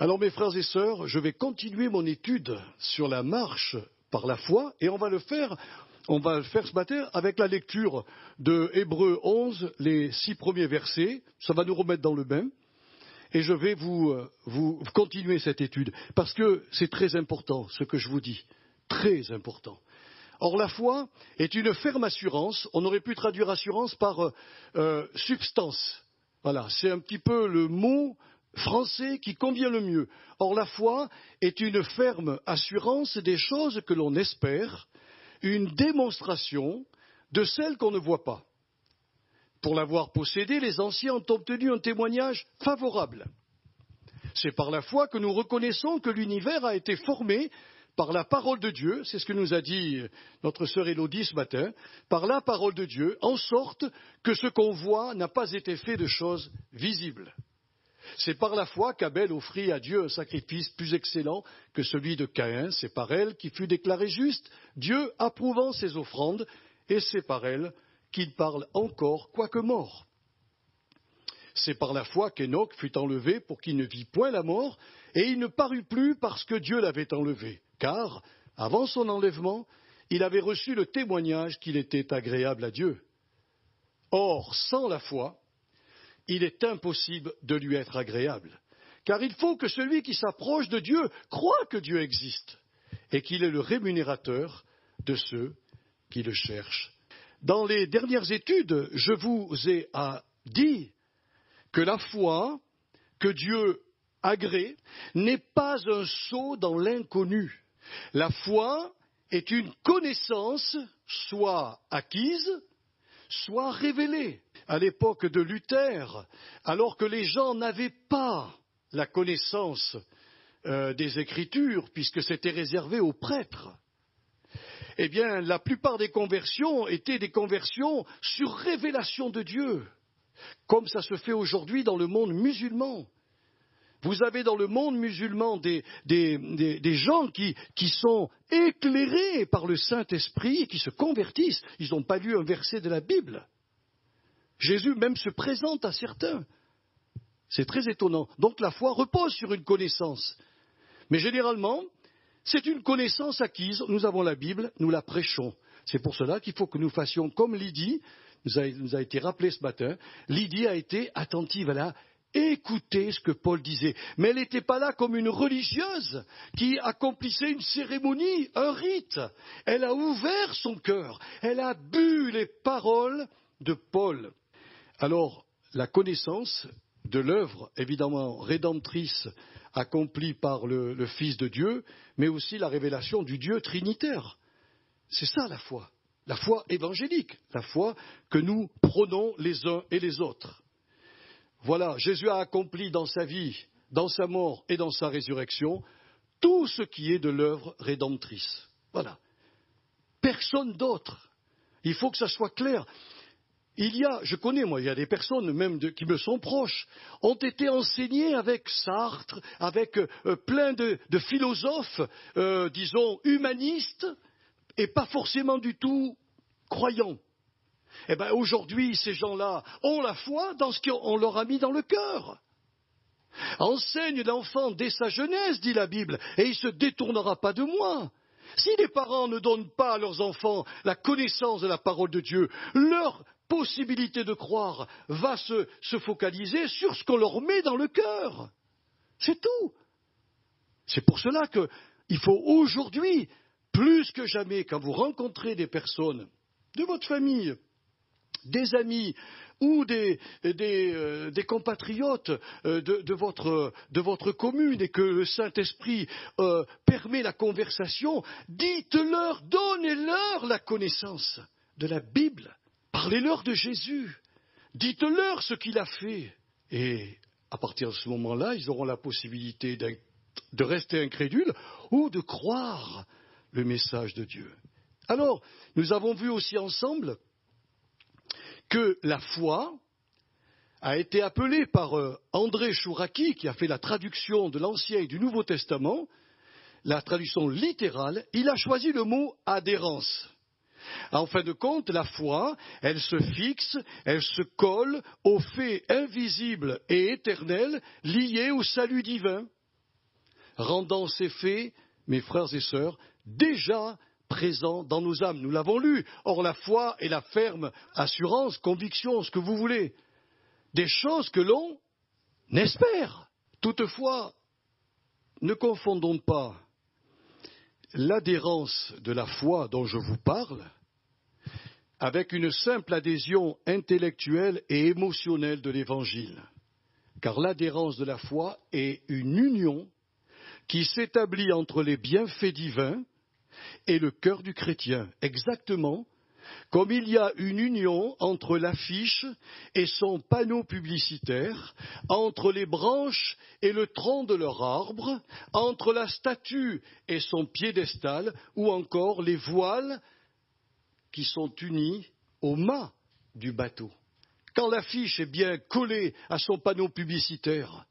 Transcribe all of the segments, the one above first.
Alors mes frères et sœurs, je vais continuer mon étude sur la marche par la foi et on va le faire ce matin avec la lecture de Hébreux 11, les 6 premiers versets. Ça va nous remettre dans le bain et je vais vous continuer cette étude parce que c'est très important ce que je vous dis, très important. Or la foi est une ferme assurance, on aurait pu traduire assurance par substance. Voilà, c'est un petit peu le mot français qui convient le mieux. Or la foi est une ferme assurance des choses que l'on espère, une démonstration de celles qu'on ne voit pas. Pour l'avoir possédée, les anciens ont obtenu un témoignage favorable. C'est par la foi que nous reconnaissons que l'univers a été formé par la parole de Dieu, c'est ce que nous a dit notre sœur Élodie ce matin, par la parole de Dieu, en sorte que ce qu'on voit n'a pas été fait de choses visibles. C'est par la foi qu'Abel offrit à Dieu un sacrifice plus excellent que celui de Caïn. C'est par elle qu'il fut déclaré juste, Dieu approuvant ses offrandes, et c'est par elle qu'il parle encore, quoique mort. C'est par la foi qu'Enoch fut enlevé pour qu'il ne vît point la mort, et il ne parut plus parce que Dieu l'avait enlevé. Car, avant son enlèvement, il avait reçu le témoignage qu'il était agréable à Dieu. Or, sans la foi, il est impossible de lui être agréable. Car il faut que celui qui s'approche de Dieu croie que Dieu existe et qu'il est le rémunérateur de ceux qui le cherchent. Dans les dernières études, je vous ai dit que la foi que Dieu agrée n'est pas un saut dans l'inconnu. La foi est une connaissance soit acquise, soit révélée. À l'époque de Luther, alors que les gens n'avaient pas la connaissance des Écritures, puisque c'était réservé aux prêtres, eh bien, la plupart des conversions étaient des conversions sur révélation de Dieu, comme ça se fait aujourd'hui dans le monde musulman. Vous avez dans le monde musulman des gens qui sont éclairés par le Saint-Esprit et qui se convertissent. Ils n'ont pas lu un verset de la Bible. Jésus même se présente à certains. C'est très étonnant. Donc la foi repose sur une connaissance. Mais généralement, c'est une connaissance acquise. Nous avons la Bible, nous la prêchons. C'est pour cela qu'il faut que nous fassions comme Lydie, nous a été rappelé ce matin. Lydie a été attentive, elle a écouté ce que Paul disait. Mais elle n'était pas là comme une religieuse qui accomplissait une cérémonie, un rite. Elle a ouvert son cœur, elle a bu les paroles de Paul. Alors, la connaissance de l'œuvre, évidemment, rédemptrice, accomplie par le Fils de Dieu, mais aussi la révélation du Dieu trinitaire. C'est ça la foi évangélique, la foi que nous prônons les uns et les autres. Voilà, Jésus a accompli dans sa vie, dans sa mort et dans sa résurrection, tout ce qui est de l'œuvre rédemptrice. Voilà. Personne d'autre. Il faut que ça soit clair. Il y a des personnes même qui me sont proches, ont été enseignées avec Sartre, avec plein de philosophes, disons, humanistes, et pas forcément du tout croyants. Eh bien, aujourd'hui, ces gens-là ont la foi dans ce qu'on leur a mis dans le cœur. Enseigne l'enfant dès sa jeunesse, dit la Bible, et il ne se détournera pas de moi. Si les parents ne donnent pas à leurs enfants la connaissance de la parole de Dieu, leur possibilité de croire va se focaliser sur ce qu'on leur met dans le cœur. C'est tout. C'est pour cela qu'il faut aujourd'hui, plus que jamais, quand vous rencontrez des personnes de votre famille, des amis ou des compatriotes de votre commune et que le Saint-Esprit permet la conversation, dites-leur, donnez-leur la connaissance de la Bible. Parlez-leur de Jésus, dites-leur ce qu'il a fait. Et à partir de ce moment-là, ils auront la possibilité de rester incrédules ou de croire le message de Dieu. Alors, nous avons vu aussi ensemble que la foi a été appelée par André Chouraki, qui a fait la traduction de l'Ancien et du Nouveau Testament, la traduction littérale. Il a choisi le mot adhérence. En fin de compte, la foi, elle se fixe, elle se colle aux faits invisibles et éternels liés au salut divin. rendant ces faits, mes frères et sœurs, déjà présents dans nos âmes. Nous l'avons lu. Or, la foi est la ferme assurance, conviction, ce que vous voulez, des choses que l'on espère. Toutefois, ne confondons pas l'adhérence de la foi dont je vous parle avec une simple adhésion intellectuelle et émotionnelle de l'Évangile. Car l'adhérence de la foi est une union qui s'établit entre les bienfaits divins et le cœur du chrétien, exactement comme il y a une union entre l'affiche et son panneau publicitaire, entre les branches et le tronc de leur arbre, entre la statue et son piédestal, ou encore les voiles qui sont unis au mât du bateau. Quand l'affiche est bien collée à son panneau publicitaire,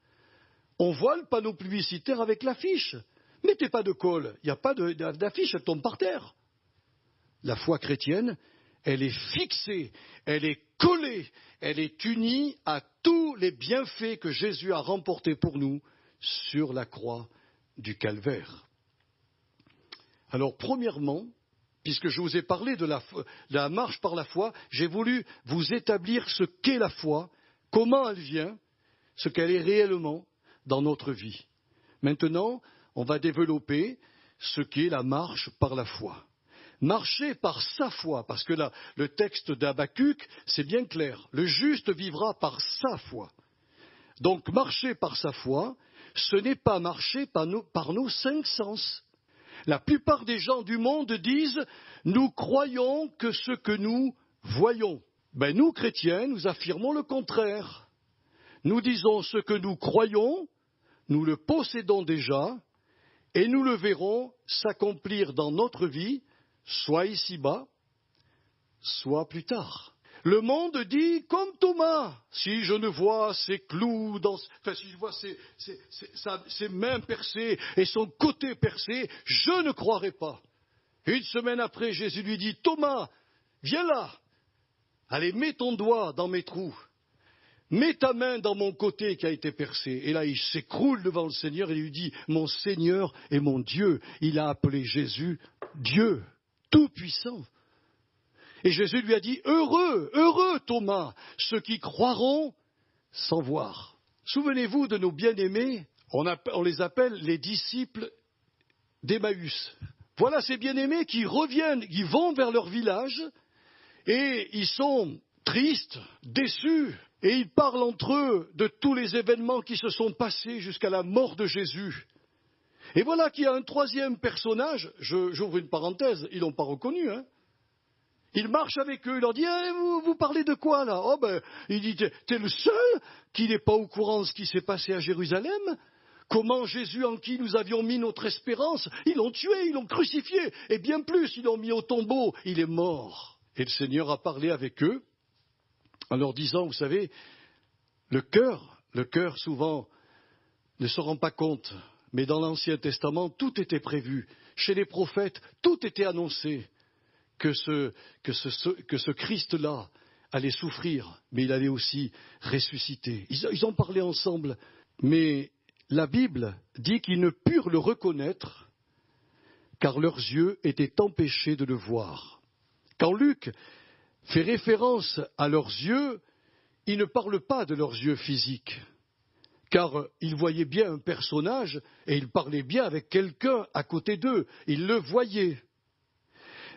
on voit le panneau publicitaire avec l'affiche. Mettez pas de colle, il n'y a pas d'affiche, elle tombe par terre. La foi chrétienne, elle est fixée, elle est collée, elle est unie à tous les bienfaits que Jésus a remportés pour nous sur la croix du Calvaire. Alors, premièrement, puisque je vous ai parlé de la marche par la foi, j'ai voulu vous établir ce qu'est la foi, comment elle vient, ce qu'elle est réellement dans notre vie. Maintenant, on va développer ce qu'est la marche par la foi. Marcher par sa foi, parce que là, le texte d'Habakkuk, c'est bien clair. Le juste vivra par sa foi. Donc, marcher par sa foi, ce n'est pas marcher par nos cinq sens. La plupart des gens du monde disent « nous croyons que ce que nous voyons ». Ben, nous, chrétiens, nous affirmons le contraire. Nous disons ce que nous croyons, nous le possédons déjà, et nous le verrons s'accomplir dans notre vie, soit ici-bas, soit plus tard. Le monde dit comme Thomas, si je ne vois ses clous, si je vois ses mains percées et son côté percé, je ne croirai pas. Une semaine après, Jésus lui dit, Thomas, viens là, allez, mets ton doigt dans mes trous, mets ta main dans mon côté qui a été percé. Et là, il s'écroule devant le Seigneur et lui dit, mon Seigneur et mon Dieu. Il a appelé Jésus Dieu, tout-puissant. Et Jésus lui a dit, heureux, heureux Thomas, ceux qui croiront sans voir. Souvenez-vous de nos bien-aimés, on les appelle les disciples d'Emmaüs. Voilà ces bien-aimés qui reviennent, qui vont vers leur village et ils sont tristes, déçus. Et ils parlent entre eux de tous les événements qui se sont passés jusqu'à la mort de Jésus. Et voilà qu'il y a un troisième personnage, j'ouvre une parenthèse, ils l'ont pas reconnu, hein. Il marche avec eux, il leur dit vous parlez de quoi là? Oh ben, il dit t'es le seul qui n'est pas au courant de ce qui s'est passé à Jérusalem? Comment Jésus en qui nous avions mis notre espérance, ils l'ont tué, ils l'ont crucifié, et bien plus, ils l'ont mis au tombeau, il est mort. Et le Seigneur a parlé avec eux en leur disant, vous savez, le cœur souvent ne se rend pas compte, mais dans l'Ancien Testament, tout était prévu. Chez les prophètes, tout était annoncé. Que ce Christ-là allait souffrir, mais il allait aussi ressusciter. Ils ont parlé ensemble, mais la Bible dit qu'ils ne purent le reconnaître, car leurs yeux étaient empêchés de le voir. Quand Luc fait référence à leurs yeux, il ne parle pas de leurs yeux physiques, car il voyait bien un personnage et il parlait bien avec quelqu'un à côté d'eux, il le voyait.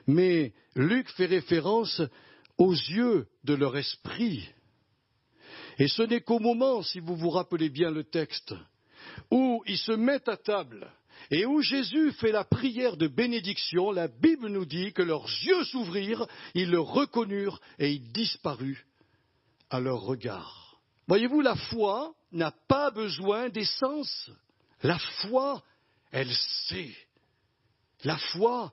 Mais Luc fait référence aux yeux de leur esprit. Et ce n'est qu'au moment, si vous vous rappelez bien le texte, où ils se mettent à table et où Jésus fait la prière de bénédiction, la Bible nous dit que leurs yeux s'ouvrirent, ils le reconnurent et il disparut à leur regard. Voyez-vous, la foi n'a pas besoin des sens. La foi, elle sait. La foi,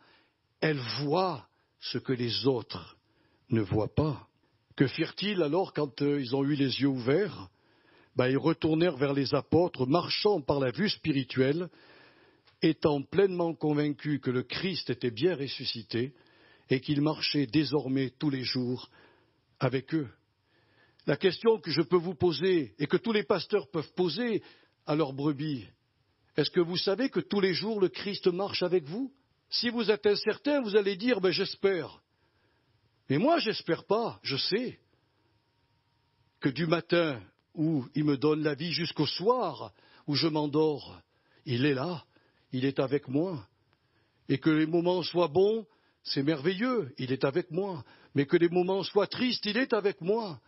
elle voit ce que les autres ne voient pas. Que firent-ils alors quand ils ont eu les yeux ouverts? Ils retournèrent vers les apôtres, marchant par la vue spirituelle, étant pleinement convaincus que le Christ était bien ressuscité et qu'il marchait désormais tous les jours avec eux. La question que je peux vous poser et que tous les pasteurs peuvent poser à leurs brebis, Est-ce que vous savez que tous les jours le Christ marche avec vous? Si vous êtes incertain, vous allez dire, j'espère. Mais moi, j'espère pas, je sais que du matin où il me donne la vie jusqu'au soir où je m'endors, il est là, il est avec moi. Et que les moments soient bons, c'est merveilleux, il est avec moi. Mais que les moments soient tristes, il est avec moi.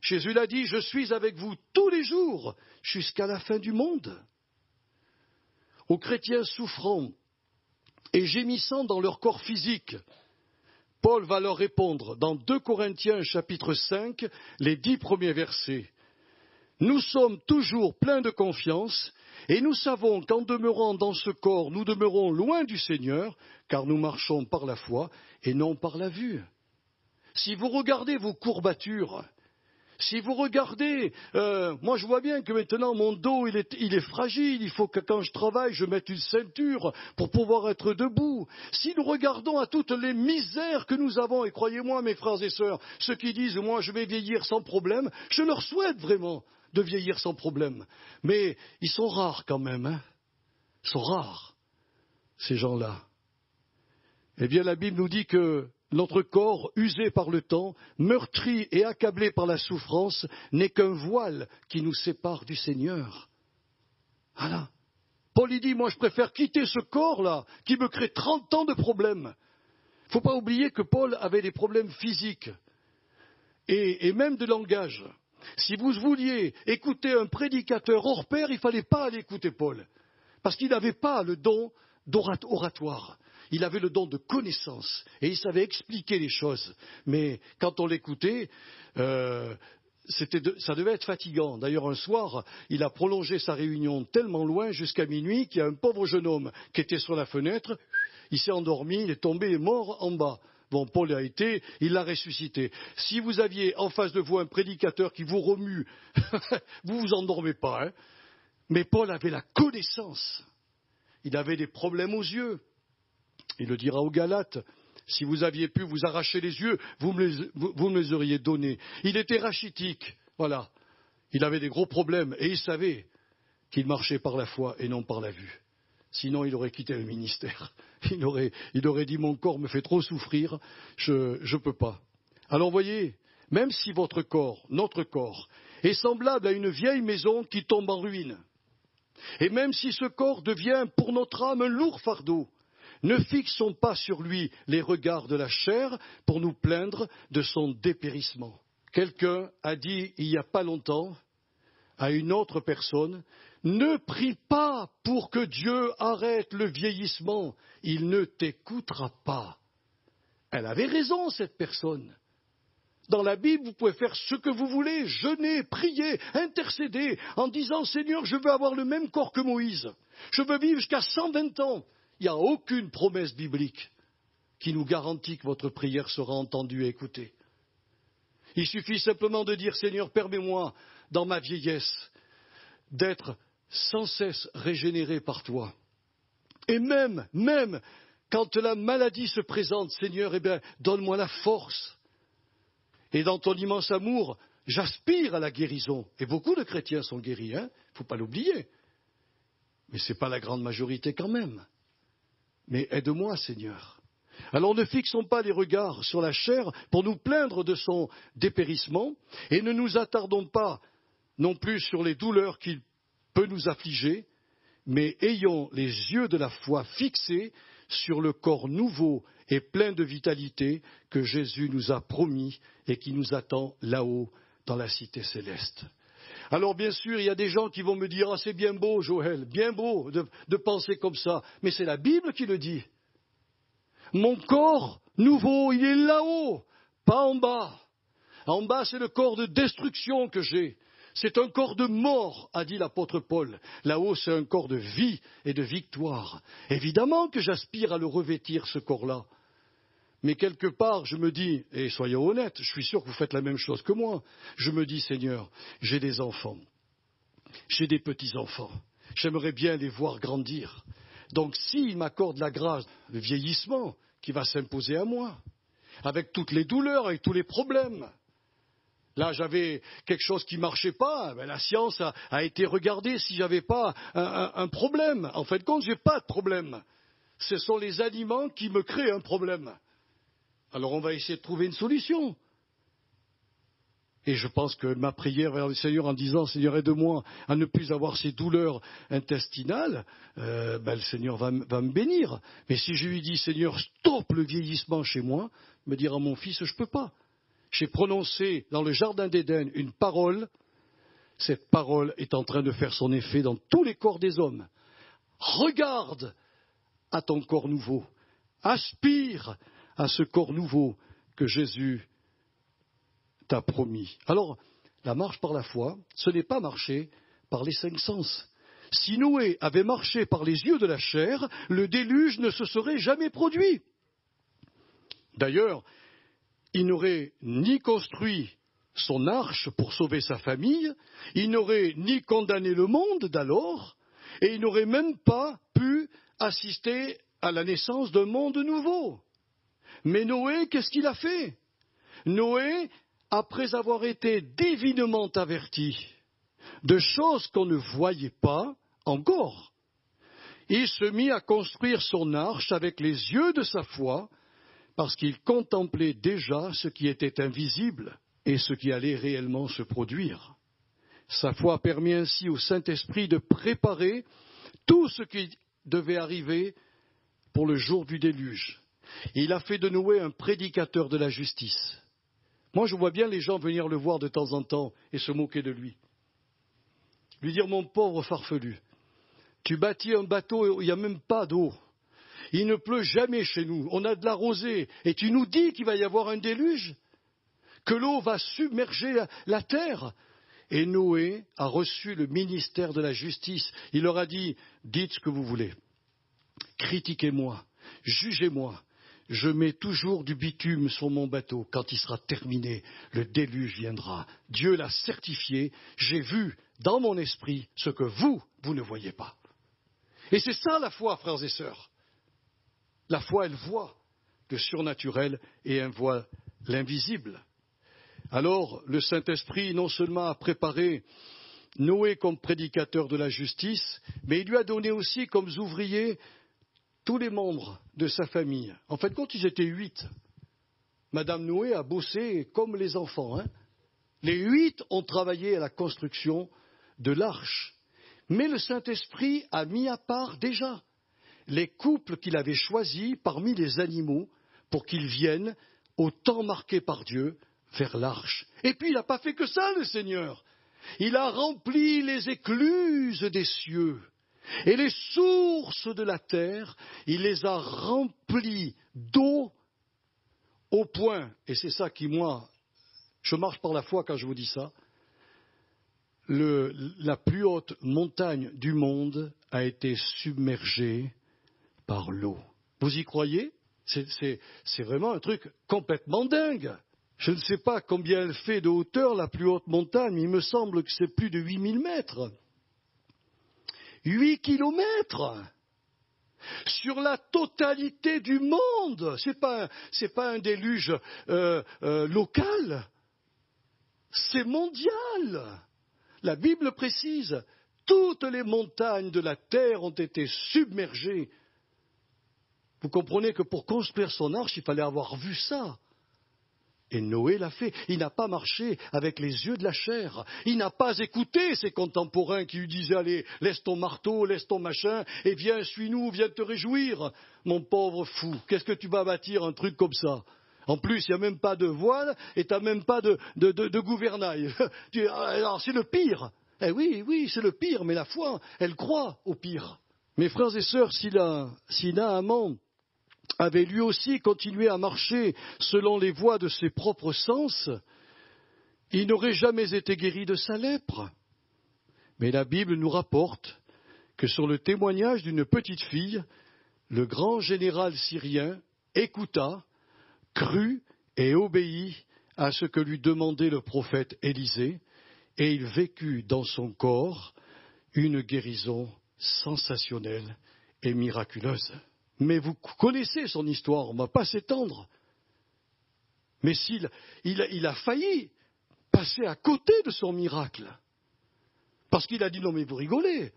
Jésus l'a dit, je suis avec vous tous les jours, jusqu'à la fin du monde. Aux chrétiens souffrants et gémissant dans leur corps physique, Paul va leur répondre dans 2 Corinthiens chapitre 5, les 10 premiers versets. Nous sommes toujours pleins de confiance et nous savons qu'en demeurant dans ce corps, nous demeurons loin du Seigneur, car nous marchons par la foi et non par la vue. Si vous regardez vos courbatures, si vous regardez, moi je vois bien que maintenant mon dos il est fragile, il faut que quand je travaille je mette une ceinture pour pouvoir être debout. Si nous regardons à toutes les misères que nous avons, et croyez-moi mes frères et sœurs, ceux qui disent moi je vais vieillir sans problème, je leur souhaite vraiment de vieillir sans problème. Mais ils sont rares quand même, hein. Ils sont rares, ces gens-là. Eh bien la Bible nous dit que notre corps, usé par le temps, meurtri et accablé par la souffrance, n'est qu'un voile qui nous sépare du Seigneur. Voilà. Paul il dit, moi je préfère quitter ce corps-là, qui me crée 30 ans de problèmes. Il ne faut pas oublier que Paul avait des problèmes physiques et même de langage. Si vous vouliez écouter un prédicateur hors pair, il ne fallait pas aller écouter Paul, parce qu'il n'avait pas le don oratoire. Il avait le don de connaissance et il savait expliquer les choses. Mais quand on l'écoutait, ça devait être fatigant. D'ailleurs, un soir, il a prolongé sa réunion tellement loin jusqu'à minuit qu'il y a un pauvre jeune homme qui était sur la fenêtre. Il s'est endormi, il est tombé, il est mort en bas. Bon, Paul il l'a ressuscité. Si vous aviez en face de vous un prédicateur qui vous remue, vous vous endormez pas, hein. Mais Paul avait la connaissance. Il avait des problèmes aux yeux. Il le dira aux Galates, si vous aviez pu vous arracher les yeux, vous me les auriez donnés. Il était rachitique, voilà. Il avait des gros problèmes et il savait qu'il marchait par la foi et non par la vue. Sinon, il aurait quitté le ministère. Il aurait dit, mon corps me fait trop souffrir, je ne peux pas. Alors voyez, même si votre corps, notre corps, est semblable à une vieille maison qui tombe en ruine, et même si ce corps devient pour notre âme un lourd fardeau, ne fixons pas sur lui les regards de la chair pour nous plaindre de son dépérissement. Quelqu'un a dit il n'y a pas longtemps à une autre personne, ne prie pas pour que Dieu arrête le vieillissement, il ne t'écoutera pas. Elle avait raison, cette personne. Dans la Bible, vous pouvez faire ce que vous voulez, jeûner, prier, intercéder, en disant Seigneur, je veux avoir le même corps que Moïse, je veux vivre jusqu'à 120 ans. Il n'y a aucune promesse biblique qui nous garantit que votre prière sera entendue et écoutée. Il suffit simplement de dire, Seigneur, permets-moi, dans ma vieillesse, d'être sans cesse régénéré par toi. Et même quand la maladie se présente, Seigneur, donne-moi la force. Et dans ton immense amour, j'aspire à la guérison. Et beaucoup de chrétiens sont guéris, hein, il ne faut pas l'oublier. Mais ce n'est pas la grande majorité quand même. Mais aide-moi, Seigneur. Alors ne fixons pas les regards sur la chair pour nous plaindre de son dépérissement et ne nous attardons pas non plus sur les douleurs qu'il peut nous affliger, mais ayons les yeux de la foi fixés sur le corps nouveau et plein de vitalité que Jésus nous a promis et qui nous attend là-haut dans la cité céleste. Alors bien sûr, il y a des gens qui vont me dire « Ah, c'est bien beau, Joël, bien beau de penser comme ça. » Mais c'est la Bible qui le dit. Mon corps nouveau, il est là-haut, pas en bas. En bas, c'est le corps de destruction que j'ai. C'est un corps de mort, a dit l'apôtre Paul. Là-haut, c'est un corps de vie et de victoire. Évidemment que j'aspire à le revêtir, ce corps-là. Mais quelque part, je me dis, et soyons honnêtes, je suis sûr que vous faites la même chose que moi, je me dis, Seigneur, j'ai des enfants, j'ai des petits-enfants, j'aimerais bien les voir grandir. Donc s'il m'accorde la grâce, le vieillissement qui va s'imposer à moi, avec toutes les douleurs, avec tous les problèmes, Là, j'avais quelque chose qui ne marchait pas. Ben, la science a été regardée si j'avais pas un problème. En fin de compte, je n'ai pas de problème. Ce sont les aliments qui me créent un problème. Alors on va essayer de trouver une solution. Et je pense que ma prière vers le Seigneur en disant « Seigneur, aide-moi à ne plus avoir ces douleurs intestinales le Seigneur va me bénir. Mais si je lui dis « Seigneur, stoppe le vieillissement chez moi », me dira mon fils « Je ne peux pas ». J'ai prononcé dans le jardin d'Éden une parole. Cette parole est en train de faire son effet dans tous les corps des hommes. Regarde à ton corps nouveau. Aspire à ce corps nouveau que Jésus t'a promis. Alors, la marche par la foi, ce n'est pas marcher par les cinq sens. Si Noé avait marché par les yeux de la chair, le déluge ne se serait jamais produit. D'ailleurs, il n'aurait ni construit son arche pour sauver sa famille, il n'aurait ni condamné le monde d'alors, et il n'aurait même pas pu assister à la naissance d'un monde nouveau. Mais Noé, qu'est-ce qu'il a fait? Noé, après avoir été divinement averti de choses qu'on ne voyait pas encore, il se mit à construire son arche avec les yeux de sa foi, parce qu'il contemplait déjà ce qui était invisible et ce qui allait réellement se produire. Sa foi permet ainsi au Saint-Esprit de préparer tout ce qui devait arriver pour le jour du déluge. Il a fait de Noé un prédicateur de la justice. Moi, je vois bien les gens venir le voir de temps en temps et se moquer de lui. Lui dire, mon pauvre farfelu, tu bâtis un bateau où il n'y a même pas d'eau. Il ne pleut jamais chez nous, on a de la rosée, et tu nous dis qu'il va y avoir un déluge, que l'eau va submerger la terre. Et Noé a reçu le ministère de la justice. Il leur a dit, dites ce que vous voulez, critiquez-moi, jugez-moi. Je mets toujours du bitume sur mon bateau. Quand il sera terminé, le déluge viendra. Dieu l'a certifié. J'ai vu dans mon esprit ce que vous ne voyez pas. Et c'est ça la foi, frères et sœurs. La foi, elle voit le surnaturel et elle voit l'invisible. Alors, le Saint-Esprit, non seulement a préparé Noé comme prédicateur de la justice, mais il lui a donné aussi comme ouvriers tous les membres de sa famille. En fin de compte, ils étaient 8. Madame Noé a bossé comme les enfants. Les 8 ont travaillé à la construction de l'arche. Mais le Saint-Esprit a mis à part déjà les couples qu'il avait choisis parmi les animaux pour qu'ils viennent au temps marqué par Dieu vers l'arche. Et puis il n'a pas fait que ça, le Seigneur. Il a rempli les écluses des cieux. Et les sources de la terre, il les a remplies d'eau au point, et c'est ça qui, moi, je marche par la foi quand je vous dis ça, la plus haute montagne du monde a été submergée par l'eau. Vous y croyez? C'est vraiment un truc complètement dingue. Je ne sais pas combien elle fait de hauteur, la plus haute montagne, mais il me semble que c'est plus de 8000 mètres. 8 kilomètres sur la totalité du monde. C'est pas un déluge local, c'est mondial. La Bible précise, toutes les montagnes de la terre ont été submergées. Vous comprenez que pour construire son arche, il fallait avoir vu ça. Et Noé l'a fait. Il n'a pas marché avec les yeux de la chair. Il n'a pas écouté ses contemporains qui lui disaient « Allez, laisse ton marteau, laisse ton machin, et viens, suis-nous, viens te réjouir. Mon pauvre fou, qu'est-ce que tu vas bâtir un truc comme ça? En plus, il n'y a même pas de voile et tu n'as même pas de gouvernail. Alors, c'est le pire. Eh oui, c'est le pire, mais la foi, elle croit au pire. Mes frères et sœurs, si Naaman avait lui aussi continué à marcher selon les voies de ses propres sens, il n'aurait jamais été guéri de sa lèpre. Mais la Bible nous rapporte que sur le témoignage d'une petite fille, le grand général syrien écouta, crut et obéit à ce que lui demandait le prophète Élisée, et il vécut dans son corps une guérison sensationnelle et miraculeuse. Mais vous connaissez son histoire, on ne va pas s'étendre. Mais il a failli passé à côté de son miracle. Parce qu'il a dit, non mais vous rigolez,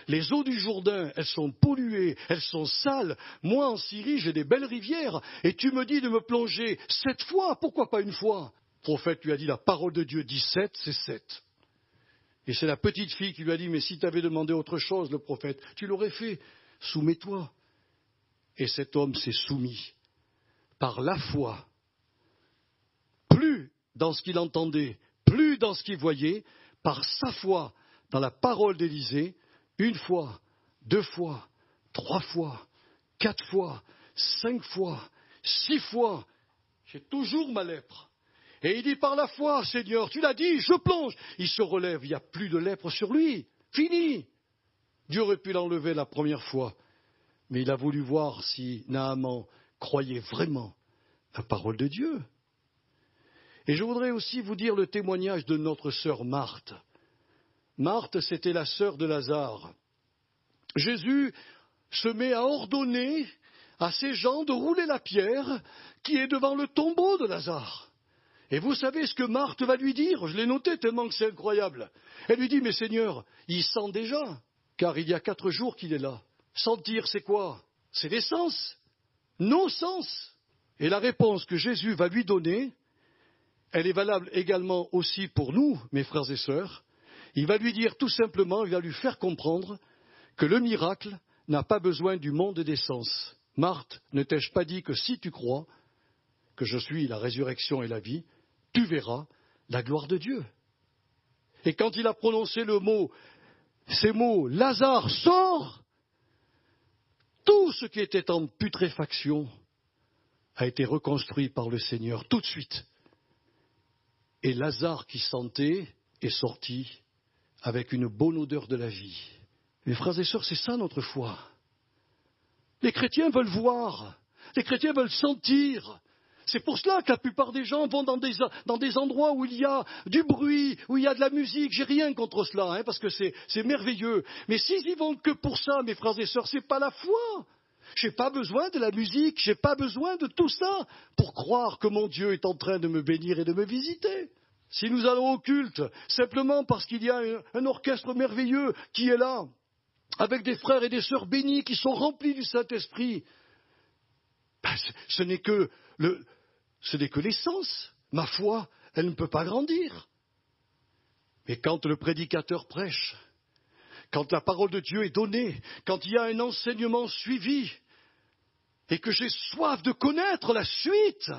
les eaux du Jourdain, elles sont polluées, elles sont sales. Moi en Syrie, j'ai des belles rivières, et tu me dis de me plonger 7 fois, pourquoi pas une fois? Le prophète lui a dit, la parole de Dieu dit 7, c'est 7. Et c'est la petite fille qui lui a dit, mais si tu avais demandé autre chose, le prophète, tu l'aurais fait, soumets-toi. Et cet homme s'est soumis par la foi, plus dans ce qu'il entendait, plus dans ce qu'il voyait, par sa foi dans la parole d'Élisée, 1 fois, 2 fois, 3 fois, 4 fois, 5 fois, 6 fois, j'ai toujours ma lèpre. Et il dit, par la foi, Seigneur, tu l'as dit, je plonge. Il se relève, il n'y a plus de lèpre sur lui. Fini. Dieu aurait pu l'enlever la première fois, mais il a voulu voir si Naaman croyait vraiment la parole de Dieu. Et je voudrais aussi vous dire le témoignage de notre sœur Marthe. Marthe, c'était la sœur de Lazare. Jésus se met à ordonner à ces gens de rouler la pierre qui est devant le tombeau de Lazare. Et vous savez ce que Marthe va lui dire? Je l'ai noté tellement que c'est incroyable. Elle lui dit, mais Seigneur, il sent déjà, car il y a 4 jours qu'il est là. Sentir, c'est quoi? C'est les sens, nos sens. Et la réponse que Jésus va lui donner, elle est valable également aussi pour nous, mes frères et sœurs. Il va lui dire tout simplement, il va lui faire comprendre que le miracle n'a pas besoin du monde des sens. Marthe, ne t'ai-je pas dit que si tu crois que je suis la résurrection et la vie, tu verras la gloire de Dieu. Et quand il a prononcé ces mots, Lazare sort, tout ce qui était en putréfaction a été reconstruit par le Seigneur tout de suite. Et Lazare qui sentait est sorti avec une bonne odeur de la vie. Mes frères et sœurs, c'est ça notre foi. Les chrétiens veulent voir, les chrétiens veulent sentir. C'est pour cela que la plupart des gens vont dans des endroits où il y a du bruit, où il y a de la musique. J'ai rien contre cela, parce que c'est merveilleux. Mais s'ils y vont que pour ça, mes frères et sœurs, c'est pas la foi. J'ai pas besoin de la musique, j'ai pas besoin de tout ça pour croire que mon Dieu est en train de me bénir et de me visiter. Si nous allons au culte, simplement parce qu'il y a un orchestre merveilleux qui est là, avec des frères et des sœurs bénis qui sont remplis du Saint-Esprit, ce n'est que l'essence. Ma foi, elle ne peut pas grandir. Mais quand le prédicateur prêche, quand la parole de Dieu est donnée, quand il y a un enseignement suivi, et que j'ai soif de connaître la suite,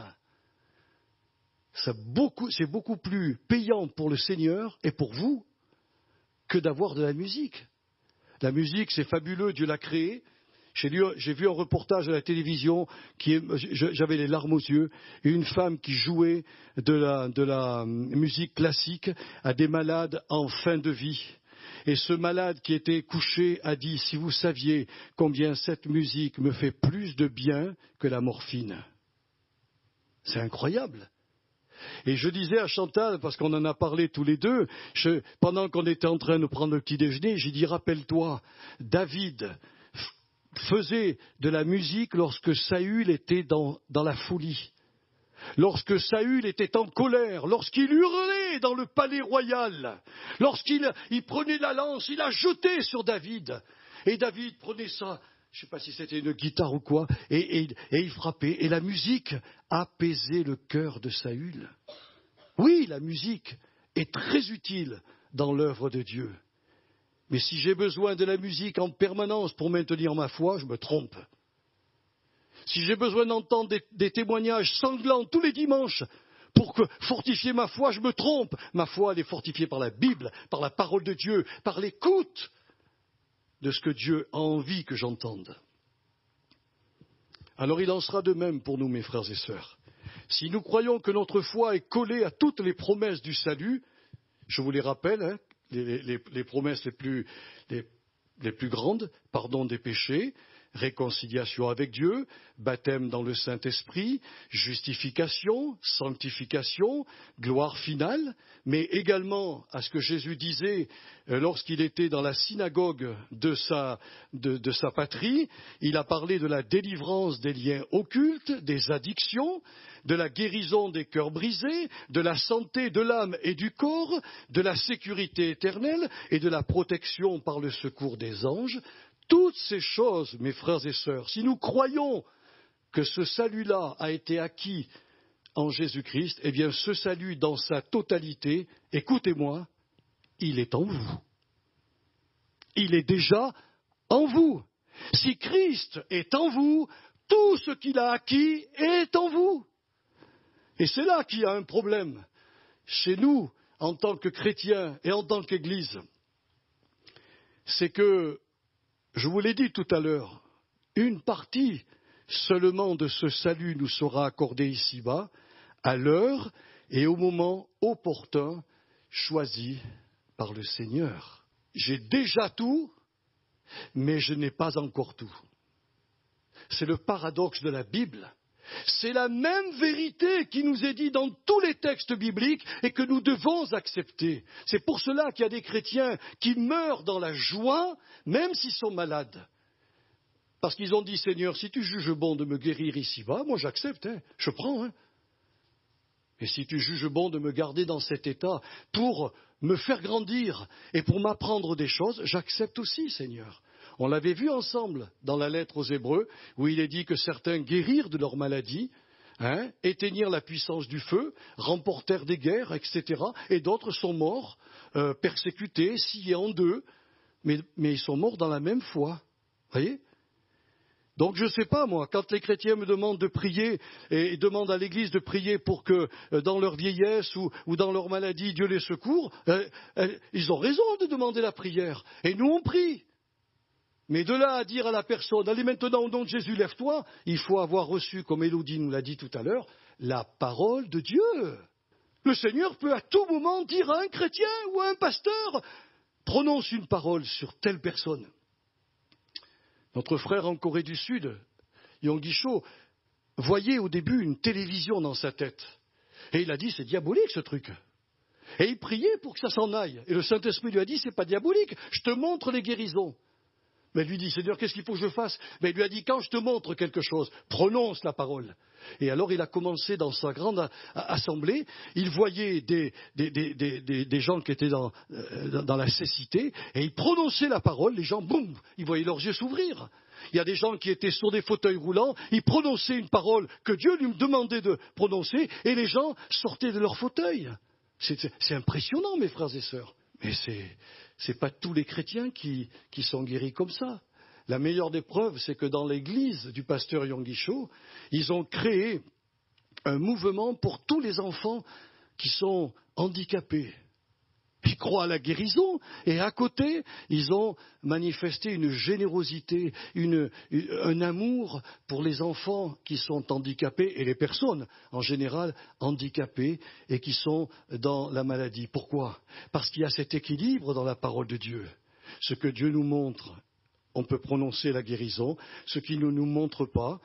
c'est beaucoup plus payant pour le Seigneur et pour vous que d'avoir de la musique. La musique, c'est fabuleux, Dieu l'a créée. J'ai vu un reportage à la télévision, j'avais les larmes aux yeux, une femme qui jouait de la musique classique à des malades en fin de vie. Et ce malade qui était couché a dit, si vous saviez combien cette musique me fait plus de bien que la morphine. C'est incroyable. Et je disais à Chantal, parce qu'on en a parlé tous les deux, pendant qu'on était en train de prendre le petit déjeuner, j'ai dit, rappelle-toi, David faisait de la musique lorsque Saül était dans la folie, lorsque Saül était en colère, lorsqu'il hurlait dans le palais royal, lorsqu'il prenait la lance, il la jetait sur David, et David prenait ça, je ne sais pas si c'était une guitare ou quoi, et il frappait, et la musique apaisait le cœur de Saül. Oui, la musique est très utile dans l'œuvre de Dieu. Mais si j'ai besoin de la musique en permanence pour maintenir ma foi, je me trompe. Si j'ai besoin d'entendre des témoignages sanglants tous les dimanches pour fortifier ma foi, je me trompe. Ma foi, elle est fortifiée par la Bible, par la parole de Dieu, par l'écoute de ce que Dieu a envie que j'entende. Alors il en sera de même pour nous, mes frères et sœurs. Si nous croyons que notre foi est collée à toutes les promesses du salut, je vous les rappelle, les promesses les plus grandes, pardon des péchés, réconciliation avec Dieu, baptême dans le Saint-Esprit, justification, sanctification, gloire finale, mais également à ce que Jésus disait lorsqu'il était dans la synagogue de sa patrie. Il a parlé de la délivrance des liens occultes, des addictions, de la guérison des cœurs brisés, de la santé de l'âme et du corps, de la sécurité éternelle et de la protection par le secours des anges. Toutes ces choses, mes frères et sœurs, si nous croyons que ce salut-là a été acquis en Jésus-Christ, eh bien ce salut dans sa totalité, écoutez-moi, il est en vous. Il est déjà en vous. Si Christ est en vous, tout ce qu'il a acquis est en vous. Et c'est là qu'il y a un problème chez nous, en tant que chrétiens et en tant qu'Église. C'est que, je vous l'ai dit tout à l'heure, une partie seulement de ce salut nous sera accordée ici-bas, à l'heure et au moment opportun, choisi par le Seigneur. J'ai déjà tout, mais je n'ai pas encore tout. C'est le paradoxe de la Bible. C'est la même vérité qui nous est dit dans tous les textes bibliques et que nous devons accepter. C'est pour cela qu'il y a des chrétiens qui meurent dans la joie, même s'ils sont malades. Parce qu'ils ont dit, Seigneur, si tu juges bon de me guérir ici-bas, moi j'accepte, je prends. Et si tu juges bon de me garder dans cet état pour me faire grandir et pour m'apprendre des choses, j'accepte aussi, Seigneur. On l'avait vu ensemble dans la lettre aux Hébreux, où il est dit que certains guérirent de leur maladie, éteignirent la puissance du feu, remportèrent des guerres, etc. Et d'autres sont morts, persécutés, sciés en deux, mais ils sont morts dans la même foi. Voyez ? Donc je ne sais pas, moi, quand les chrétiens me demandent de prier et demandent à l'Église de prier pour que dans leur vieillesse ou dans leur maladie, Dieu les secourt, ils ont raison de demander la prière. Et nous, on prie. Mais de là à dire à la personne, allez maintenant au nom de Jésus, lève-toi, il faut avoir reçu, comme Élodie nous l'a dit tout à l'heure, la parole de Dieu. Le Seigneur peut à tout moment dire à un chrétien ou à un pasteur, prononce une parole sur telle personne. Notre frère en Corée du Sud, Yonggi Cho, voyait au début une télévision dans sa tête. Et il a dit, c'est diabolique ce truc. Et il priait pour que ça s'en aille. Et le Saint-Esprit lui a dit, c'est pas diabolique, je te montre les guérisons. Mais il lui dit, Seigneur, qu'est-ce qu'il faut que je fasse? Mais il lui a dit, quand je te montre quelque chose, prononce la parole. Et alors il a commencé dans sa grande assemblée, il voyait des gens qui étaient dans la cécité, et il prononçait la parole, les gens, boum, ils voyaient leurs yeux s'ouvrir. Il y a des gens qui étaient sur des fauteuils roulants, ils prononçaient une parole que Dieu lui demandait de prononcer, et les gens sortaient de leur fauteuil. C'est impressionnant, mes frères et sœurs. Mais c'est pas tous les chrétiens qui sont guéris comme ça. La meilleure des preuves, c'est que dans l'église du pasteur Yonggi Cho, ils ont créé un mouvement pour tous les enfants qui sont handicapés. Ils croient à la guérison et à côté, ils ont manifesté une générosité, un amour pour les enfants qui sont handicapés et les personnes en général handicapées et qui sont dans la maladie. Pourquoi? Parce qu'il y a cet équilibre dans la parole de Dieu. Ce que Dieu nous montre, on peut prononcer la guérison. Ce qu'il ne nous montre pas,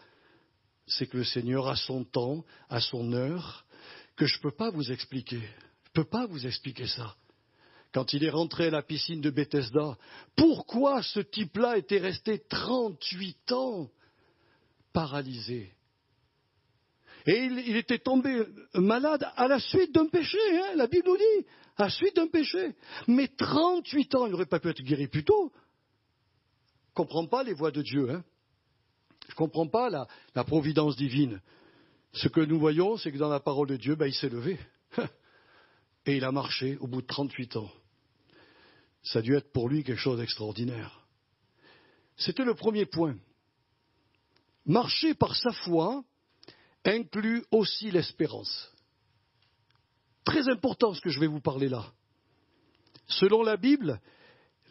c'est que le Seigneur a son temps, a son heure, que je ne peux pas vous expliquer. Je ne peux pas vous expliquer ça. Quand il est rentré à la piscine de Bethesda, pourquoi ce type-là était resté 38 ans paralysé? Et il était tombé malade à la suite d'un péché, la Bible nous dit, à la suite d'un péché. Mais 38 ans, il n'aurait pas pu être guéri plus tôt. Je ne comprends pas les voies de Dieu. Je ne comprends pas la providence divine. Ce que nous voyons, c'est que dans la parole de Dieu, il s'est levé. Et il a marché au bout de 38 ans. Ça a dû être pour lui quelque chose d'extraordinaire. C'était le premier point. Marcher par sa foi inclut aussi l'espérance. Très important ce que je vais vous parler là. Selon la Bible,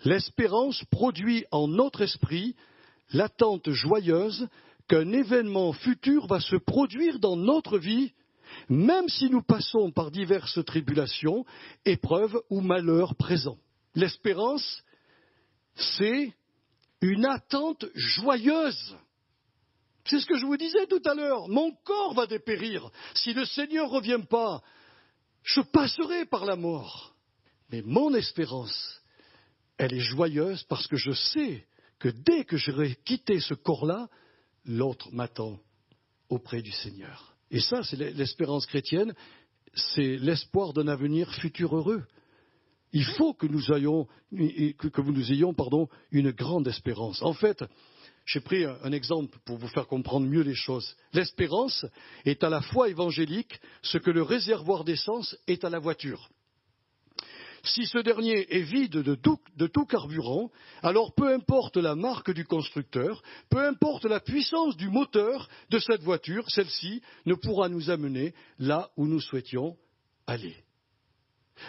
l'espérance produit en notre esprit l'attente joyeuse qu'un événement futur va se produire dans notre vie, même si nous passons par diverses tribulations, épreuves ou malheurs présents. L'espérance, c'est une attente joyeuse. C'est ce que je vous disais tout à l'heure. Mon corps va dépérir. Si le Seigneur ne revient pas, je passerai par la mort. Mais mon espérance, elle est joyeuse parce que je sais que dès que j'aurai quitté ce corps-là, l'autre m'attend auprès du Seigneur. Et ça, c'est l'espérance chrétienne, c'est l'espoir d'un avenir futur heureux. Il faut que nous ayons une grande espérance. En fait, j'ai pris un exemple pour vous faire comprendre mieux les choses. L'espérance est à la foi évangélique ce que le réservoir d'essence est à la voiture. Si ce dernier est vide de tout carburant, alors peu importe la marque du constructeur, peu importe la puissance du moteur de cette voiture, celle-ci ne pourra nous amener là où nous souhaitions aller.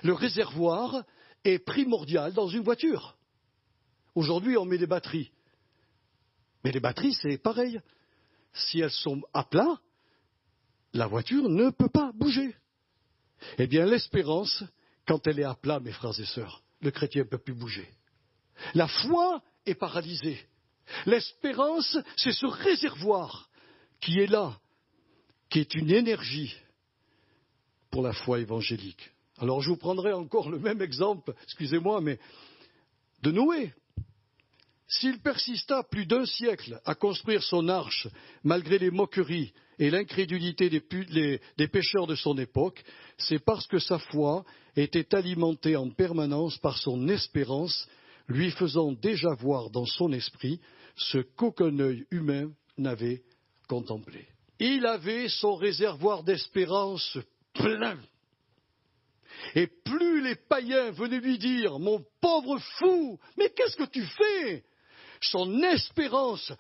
Le réservoir est primordial dans une voiture. Aujourd'hui, on met des batteries. Mais les batteries, c'est pareil. Si elles sont à plat, la voiture ne peut pas bouger. Eh bien, l'espérance, quand elle est à plat, mes frères et sœurs, le chrétien ne peut plus bouger. La foi est paralysée. L'espérance, c'est ce réservoir qui est là, qui est une énergie pour la foi évangélique. Alors, je vous prendrai encore le même exemple, excusez-moi, mais de Noé. S'il persista plus d'1 siècle à construire son arche, malgré les moqueries et l'incrédulité des pécheurs de son époque, c'est parce que sa foi était alimentée en permanence par son espérance, lui faisant déjà voir dans son esprit ce qu'aucun œil humain n'avait contemplé. Il avait son réservoir d'espérance plein. Et plus les païens venaient lui dire « Mon pauvre fou, mais qu'est-ce que tu fais ?» Son espérance,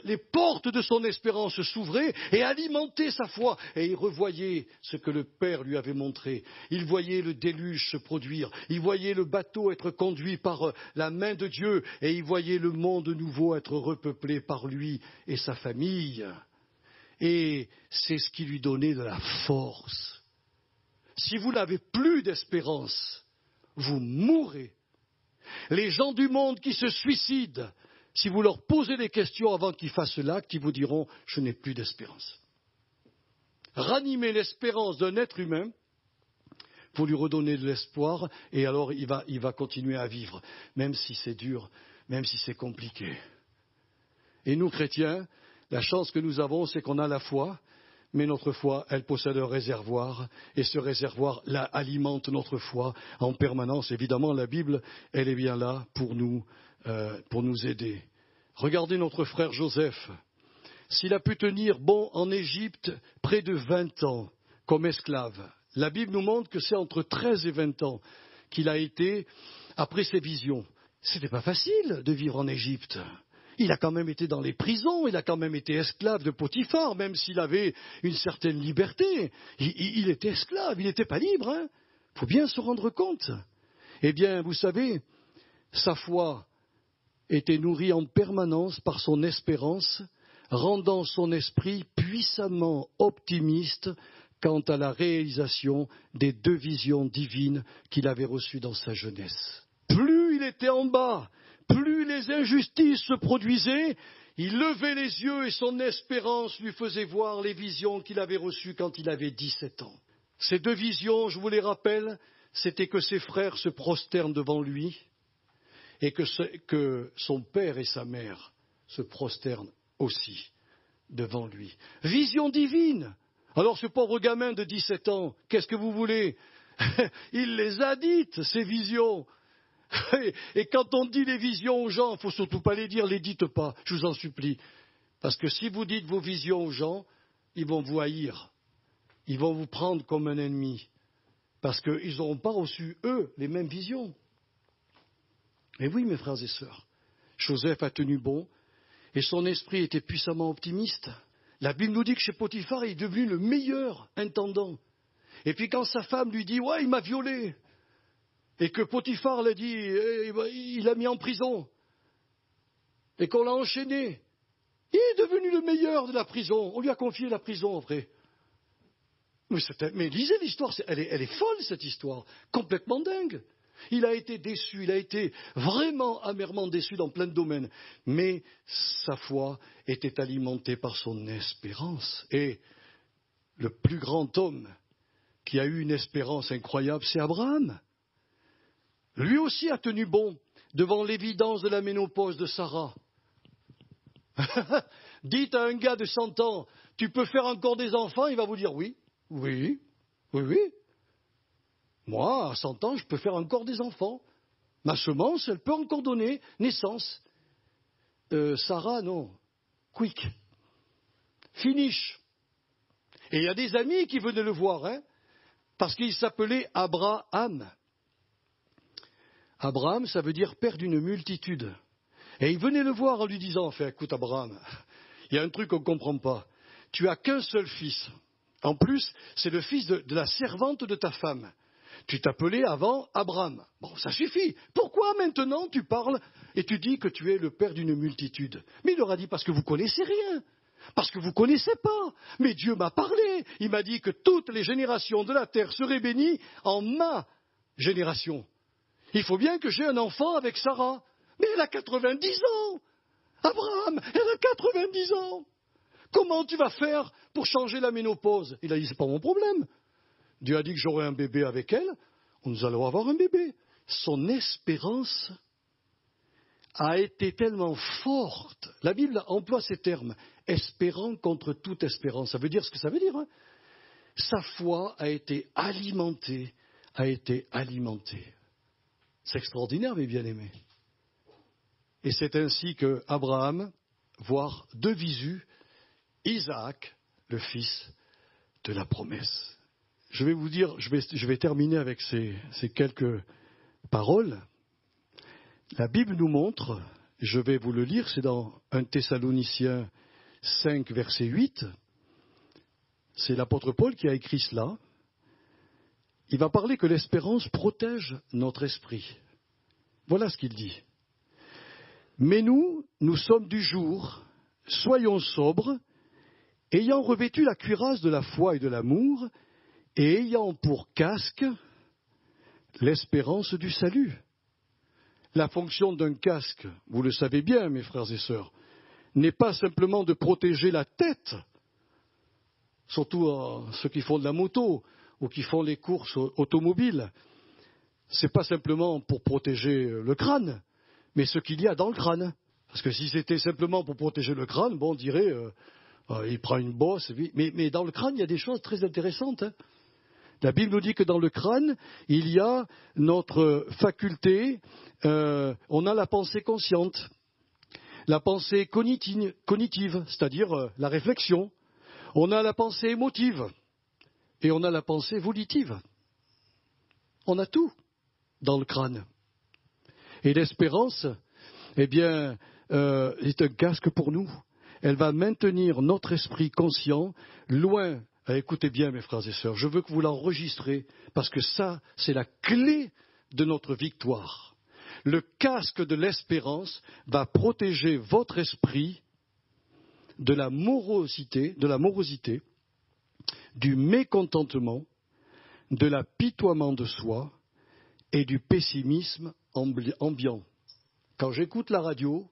les portes de son espérance s'ouvraient et alimentaient sa foi. Et il revoyait ce que le Père lui avait montré. Il voyait le déluge se produire. Il voyait le bateau être conduit par la main de Dieu. Et il voyait le monde nouveau être repeuplé par lui et sa famille. Et c'est ce qui lui donnait de la force. Si vous n'avez plus d'espérance, vous mourrez. Les gens du monde qui se suicident, si vous leur posez des questions avant qu'ils fassent l'acte, ils vous diront « je n'ai plus d'espérance ». Ranimer l'espérance d'un être humain pour lui redonner de l'espoir, et alors il va continuer à vivre, même si c'est dur, même si c'est compliqué. Et nous, chrétiens, la chance que nous avons, c'est qu'on a la foi, mais notre foi, elle possède un réservoir, et ce réservoir là, alimente notre foi en permanence. Évidemment, la Bible, elle est bien là pour nous aider. Regardez notre frère Joseph. S'il a pu tenir bon en Égypte près de 20 ans comme esclave, la Bible nous montre que c'est entre 13 et 20 ans qu'il a été après ses visions. C'était pas facile de vivre en Égypte. Il a quand même été dans les prisons, il a quand même été esclave de Potiphar, même s'il avait une certaine liberté. Il était esclave, il n'était pas libre. Hein. Faut bien se rendre compte. Eh bien, vous savez, sa foi était nourrie en permanence par son espérance, rendant son esprit puissamment optimiste quant à la réalisation des 2 visions divines qu'il avait reçues dans sa jeunesse. Plus il était en bas, plus les injustices se produisaient, il levait les yeux et son espérance lui faisait voir les visions qu'il avait reçues quand il avait 17 ans. Ces 2 visions, je vous les rappelle, c'était que ses frères se prosternent devant lui et que son père et sa mère se prosternent aussi devant lui. Vision divine. Alors ce pauvre gamin de 17 ans, qu'est-ce que vous voulez? Il les a dites, ces visions. Et quand on dit les visions aux gens, il ne faut surtout pas les dire, les dites pas, je vous en supplie. Parce que si vous dites vos visions aux gens, ils vont vous haïr. Ils vont vous prendre comme un ennemi. Parce qu'ils n'auront pas reçu, eux, les mêmes visions. Et oui, mes frères et sœurs, Joseph a tenu bon, et son esprit était puissamment optimiste. La Bible nous dit que chez Potiphar, il est devenu le meilleur intendant. Et puis quand sa femme lui dit « Ouais, il m'a violé », et que Potiphar l'a dit, il l'a mis en prison, et qu'on l'a enchaîné, il est devenu le meilleur de la prison. On lui a confié la prison après. Mais lisez l'histoire, elle est folle cette histoire, complètement dingue. Il a été déçu, il a été vraiment amèrement déçu dans plein de domaines. Mais sa foi était alimentée par son espérance. Et le plus grand homme qui a eu une espérance incroyable, c'est Abraham. Lui aussi a tenu bon devant l'évidence de la ménopause de Sarah. Dites à un gars de 100 ans, tu peux faire encore des enfants, il va vous dire oui, oui, oui, oui. Moi, à 100 ans, je peux faire encore des enfants. Ma semence, elle peut encore donner naissance. Sarah, non. Quick. Finish. Et il y a des amis qui venaient le voir, hein, parce qu'il s'appelait Abraham. Abraham, ça veut dire père d'une multitude. Et ils venaient le voir en lui disant, enfin, écoute Abraham, il y a un truc qu'on ne comprend pas. Tu as qu'un seul fils. En plus, c'est le fils de la servante de ta femme. Tu t'appelais avant Abraham. Bon, ça suffit. Pourquoi maintenant tu parles et tu dis que tu es le père d'une multitude? Mais il leur a dit parce que vous ne connaissez rien. Parce que vous ne connaissez pas. Mais Dieu m'a parlé. Il m'a dit que toutes les générations de la terre seraient bénies en ma génération. Il faut bien que j'ai un enfant avec Sarah. Mais elle a 90 ans. Abraham, elle a 90 ans. Comment tu vas faire pour changer la ménopause? Il a dit, c'est pas mon problème. Dieu a dit que j'aurai un bébé avec elle. Nous allons avoir un bébé. Son espérance a été tellement forte. La Bible emploie ces termes. Espérant contre toute espérance. Ça veut dire ce que ça veut dire. Hein. Sa foi a été alimentée, a été alimentée. C'est extraordinaire, mes bien-aimés. Et c'est ainsi que Abraham, voire de visu, Isaac, le fils de la promesse. Je vais vous dire, je vais terminer avec ces quelques paroles. La Bible nous montre, je vais vous le lire, c'est dans 1 Thessaloniciens 5, verset 8. C'est l'apôtre Paul qui a écrit cela. Il va parler que l'espérance protège notre esprit. Voilà ce qu'il dit. Mais nous sommes du jour, soyons sobres, ayant revêtu la cuirasse de la foi et de l'amour, et ayant pour casque l'espérance du salut. La fonction d'un casque, vous le savez bien, mes frères et sœurs, n'est pas simplement de protéger la tête, surtout ceux qui font de la moto ou qui font les courses automobiles. Ce n'est pas simplement pour protéger le crâne, mais ce qu'il y a dans le crâne. Parce que si c'était simplement pour protéger le crâne, bon, on dirait, il prend une bosse. Mais dans le crâne, il y a des choses très intéressantes. Hein. La Bible nous dit que dans le crâne, il y a notre faculté, on a la pensée consciente, la pensée cognitive, c'est-à-dire la réflexion. On a la pensée émotive et on a la pensée volitive. On a tout dans le crâne. Et l'espérance, eh bien, est un casque pour nous. Elle va maintenir notre esprit conscient loin. Écoutez bien, mes frères et sœurs, je veux que vous l'enregistrez, parce que ça, c'est la clé de notre victoire. Le casque de l'espérance va protéger votre esprit de la morosité, du mécontentement, de l'apitoiement de soi et du pessimisme ambiant. Quand j'écoute la radio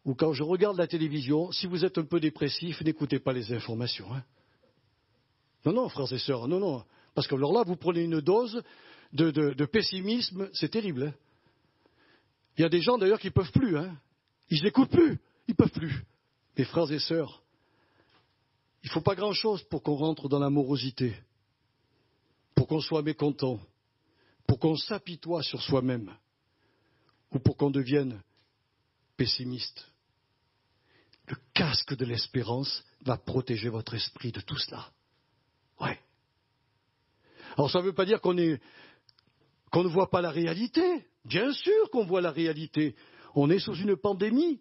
ou quand je regarde la télévision, si vous êtes un peu dépressif, n'écoutez pas les informations. Hein. Non, frères et sœurs, non. Parce que alors là, vous prenez une dose de pessimisme, c'est terrible. Hein. Il y a des gens d'ailleurs qui ne peuvent plus. Hein. Ils n'écoutent plus, ils ne peuvent plus. Mes frères et sœurs, il ne faut pas grand-chose pour qu'on rentre dans la morosité, pour qu'on soit mécontent, pour qu'on s'apitoie sur soi-même, ou pour qu'on devienne pessimiste. Le casque de l'espérance va protéger votre esprit de tout cela. Ouais. Alors ça ne veut pas dire qu'on ne voit pas la réalité. Bien sûr qu'on voit la réalité. On est sous une pandémie.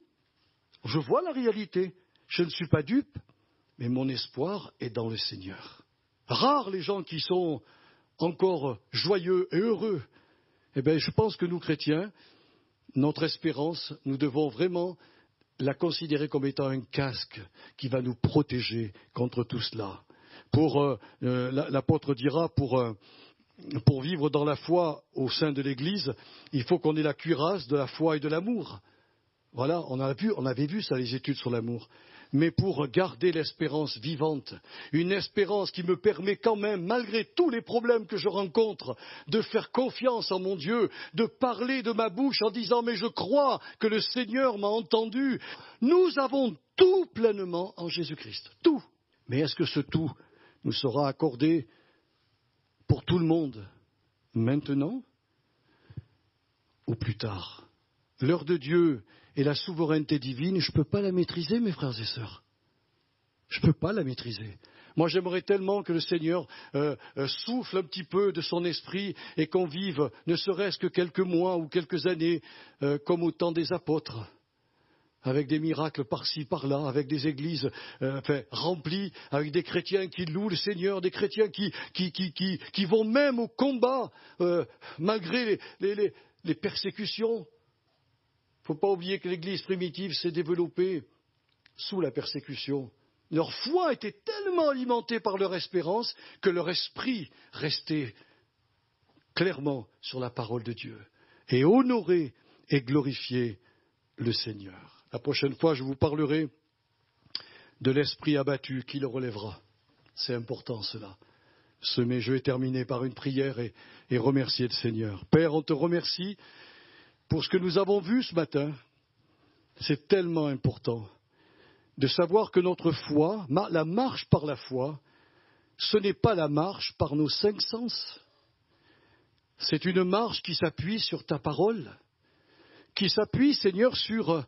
Je vois la réalité. Je ne suis pas dupe, mais mon espoir est dans le Seigneur. Rares les gens qui sont encore joyeux et heureux. Eh bien, je pense que nous, chrétiens, notre espérance, nous devons vraiment la considérer comme étant un casque qui va nous protéger contre tout cela. L'apôtre dira, pour pour vivre dans la foi au sein de l'Église, il faut qu'on ait la cuirasse de la foi et de l'amour. Voilà, on avait vu ça, les études sur l'amour. Mais pour garder l'espérance vivante, une espérance qui me permet quand même, malgré tous les problèmes que je rencontre, de faire confiance en mon Dieu, de parler de ma bouche en disant « mais je crois que le Seigneur m'a entendu ». Nous avons tout pleinement en Jésus-Christ, tout. Mais est-ce que ce tout nous sera accordé pour tout le monde, maintenant ou plus tard? L'heure de Dieu et la souveraineté divine, je ne peux pas la maîtriser, mes frères et sœurs. Je ne peux pas la maîtriser. Moi, j'aimerais tellement que le Seigneur souffle un petit peu de son esprit et qu'on vive, ne serait-ce que quelques mois ou quelques années, comme au temps des apôtres, avec des miracles par-ci, par-là, avec des églises remplies, avec des chrétiens qui louent le Seigneur, des chrétiens qui vont même au combat, malgré les persécutions. Il ne faut pas oublier que l'Église primitive s'est développée sous la persécution. Leur foi était tellement alimentée par leur espérance que leur esprit restait clairement sur la parole de Dieu et honorait et glorifiait le Seigneur. La prochaine fois, je vous parlerai de l'esprit abattu qui le relèvera. C'est important cela. Mais je vais terminer par une prière et remercier le Seigneur. Père, on te remercie pour ce que nous avons vu ce matin. C'est tellement important de savoir que notre foi, la marche par la foi, ce n'est pas la marche par nos cinq sens. C'est une marche qui s'appuie sur ta parole, qui s'appuie, Seigneur, sur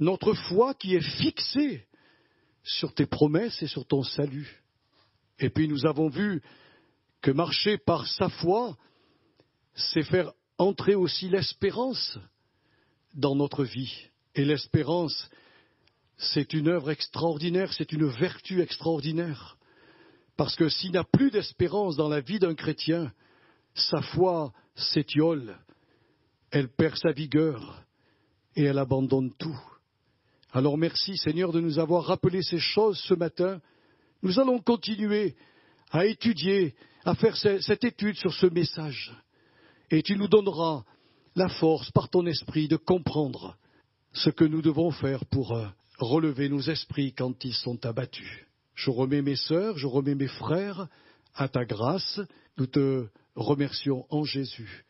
notre foi qui est fixée sur tes promesses et sur ton salut. Et puis nous avons vu que marcher par sa foi, c'est faire entrer aussi l'espérance dans notre vie. Et l'espérance, c'est une œuvre extraordinaire, c'est une vertu extraordinaire. Parce que s'il n'y a plus d'espérance dans la vie d'un chrétien, sa foi s'étiole, elle perd sa vigueur et elle abandonne tout. Alors merci Seigneur de nous avoir rappelé ces choses ce matin. Nous allons continuer à étudier, à faire cette étude sur ce message. Et tu nous donneras la force par ton esprit de comprendre ce que nous devons faire pour relever nos esprits quand ils sont abattus. Je remets mes sœurs, je remets mes frères à ta grâce. Nous te remercions en Jésus,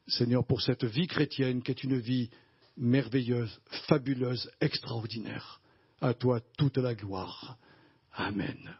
Seigneur, pour cette vie chrétienne qui est une vie merveilleuse, fabuleuse, extraordinaire. À toi toute la gloire. Amen.